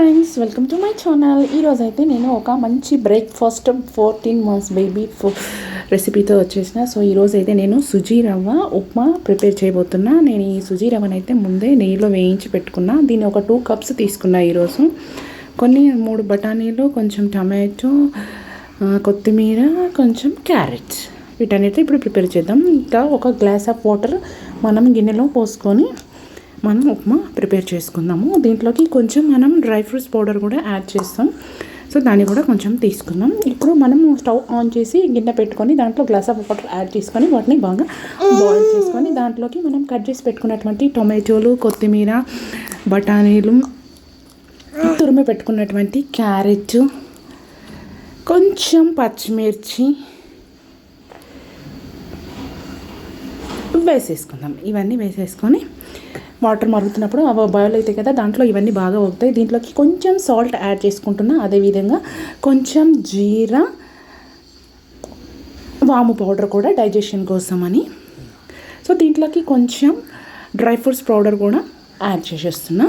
Friends, welcome to my channel. ఈరోజైతే నేను ఒక మంచి బ్రేక్ఫాస్ట్ 14 months బేబీ రెసిపీతో వచ్చేసిన. సో ఈరోజైతే నేను సుజీ రవ్వ ఉప్మా ప్రిపేర్ చేయబోతున్నా. నేను ఈ సుజీ రవ్వనైతే ముందే నెయ్యిలో వేయించి పెట్టుకున్నా. దీన్ని ఒక 2 cups తీసుకున్నా ఈరోజు. కొన్ని 3 బఠానీలు, కొంచెం టమాటో, కొత్తిమీర, కొంచెం క్యారెట్స్, వీటన్నిటితో ఇప్పుడు ప్రిపేర్ చేద్దాం. ఇంకా ఒక గ్లాస్ ఆఫ్ వాటర్ మనం గిన్నెలో పోసుకొని మనం ఉప్మా ప్రిపేర్ చేసుకుందాము. దీంట్లోకి కొంచెం మనం డ్రై ఫ్రూట్స్ పౌడర్ కూడా యాడ్ చేస్తాం. సో దాన్ని కూడా కొంచెం తీసుకుందాం. ఇప్పుడు మనం స్టవ్ ఆన్ చేసి గిన్నె పెట్టుకొని దాంట్లో గ్లాస్ ఆఫ్ వాటర్ యాడ్ చేసుకొని వాటిని బాగా బాయిల్ చేసుకొని దాంట్లోకి మనం కట్ చేసి పెట్టుకున్నటువంటి టొమాటోలు, కొత్తిమీర, బఠానీలు, తురిమి పెట్టుకున్నటువంటి క్యారెట్, కొంచెం పచ్చిమిర్చి వేసేసుకుందాం. ఇవన్నీ వేసేసుకొని వాటర్ మరుగుతున్నప్పుడు అవి బాయిల్ అవుతాయి కదా, దాంట్లో ఇవన్నీ బాగా అవుతాయి. దీంట్లోకి కొంచెం సాల్ట్ యాడ్ చేసుకుంటున్నా. అదేవిధంగా కొంచెం జీరా, వాము పౌడర్ కూడా డైజెషన్ కోసమని. సో దీంట్లోకి కొంచెం డ్రై ఫ్రూట్స్ పౌడర్ కూడా యాడ్ చేసేస్తున్నా.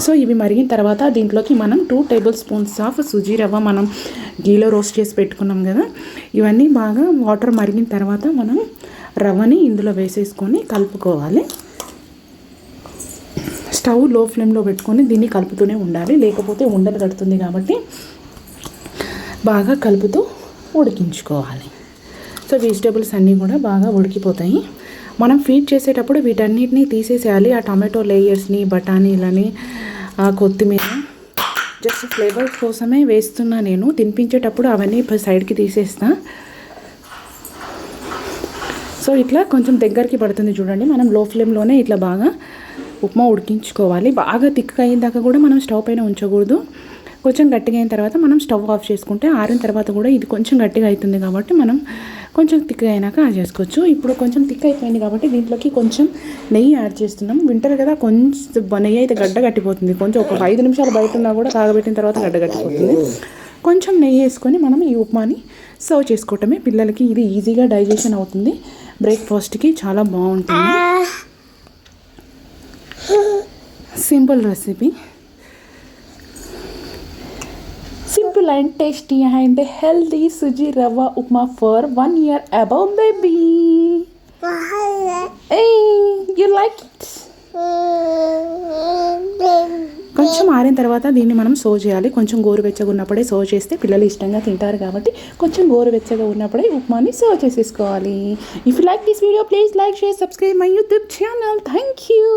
సో ఇవి మరిగిన తర్వాత దీంట్లోకి మనం 2 tablespoons ఆఫ్ సుజీ రవ్వ మనం గీలో రోస్ట్ చేసి పెట్టుకున్నాం కదా, ఇవన్నీ బాగా వాటర్ మరిగిన తర్వాత మనం రవ్వని ఇందులో వేసేసుకొని కలుపుకోవాలి. స్టవ్ లో ఫ్లేమ్లో పెట్టుకొని దీన్ని కలుపుతూనే ఉండాలి, లేకపోతే ఉండలు కడుతుంది. కాబట్టి బాగా కలుపుతూ ఉడికించుకోవాలి. సో వెజిటేబుల్స్ అన్నీ కూడా బాగా ఉడికిపోతాయి. మనం ఫీడ్ చేసేటప్పుడు వీటన్నిటిని తీసేసేయాలి. ఆ టమాటో లేయర్స్ని, బఠానీలని, కొత్తిమీర జస్ట్ ఫ్లేవర్ కోసమే వేస్తున్నా. నేను తినిపించేటప్పుడు అవన్నీ సైడ్కి తీసేస్తా. సో ఇట్లా కొంచెం దగ్గరికి పడుతుంది చూడండి. మనం లో ఫ్లేమ్లోనే ఇట్లా బాగా ఉప్మా ఉడికించుకోవాలి. బాగా థిక్గా అయిన దాకా కూడా మనం స్టవ్ పైన ఉంచకూడదు. కొంచెం గట్టిగా అయిన తర్వాత మనం స్టవ్ ఆఫ్ చేసుకుంటే ఆరిన తర్వాత కూడా ఇది కొంచెం గట్టిగా అవుతుంది. కాబట్టి మనం కొంచెం థిక్గా అయినాక యాడ్ చేసుకోవచ్చు. ఇప్పుడు కొంచెం థిక్ అయిపోయింది కాబట్టి దీంట్లోకి కొంచెం నెయ్యి యాడ్ చేస్తున్నాం. వింటర్ కదా, కొంచెం నెయ్యి అయితే గడ్డ కట్టిపోతుంది. కొంచెం ఒక 5 నిమిషాలు బయట ఉన్నా కూడా కాగబెట్టిన తర్వాత గడ్డ కట్టిపోతుంది. కొంచెం నెయ్యి వేసుకొని మనం ఈ ఉప్మాని సర్వ్ చేసుకోవటమే. పిల్లలకి ఇది ఈజీగా డైజెషన్ అవుతుంది. బ్రేక్ఫాస్ట్కి చాలా బాగుంటుంది. Simple recipe, simple and tasty and healthy suji rava upma for 1 year above baby. Hey, you like it? కొంచెం ఆరిన తర్వాత దీన్ని మనం సర్వ్ చేయాలి. కొంచెం గోరువెచ్చగా ఉన్నప్పుడే సర్వ్ చేస్తే పిల్లలు ఇష్టంగా తింటారు. కాబట్టి కొంచెం గోరువెచ్చగా ఉన్నప్పుడే ఉప్మాని సర్వ్ చేసేసుకోవాలి. If you like this video, please like, share, subscribe my YouTube channel. Thank you.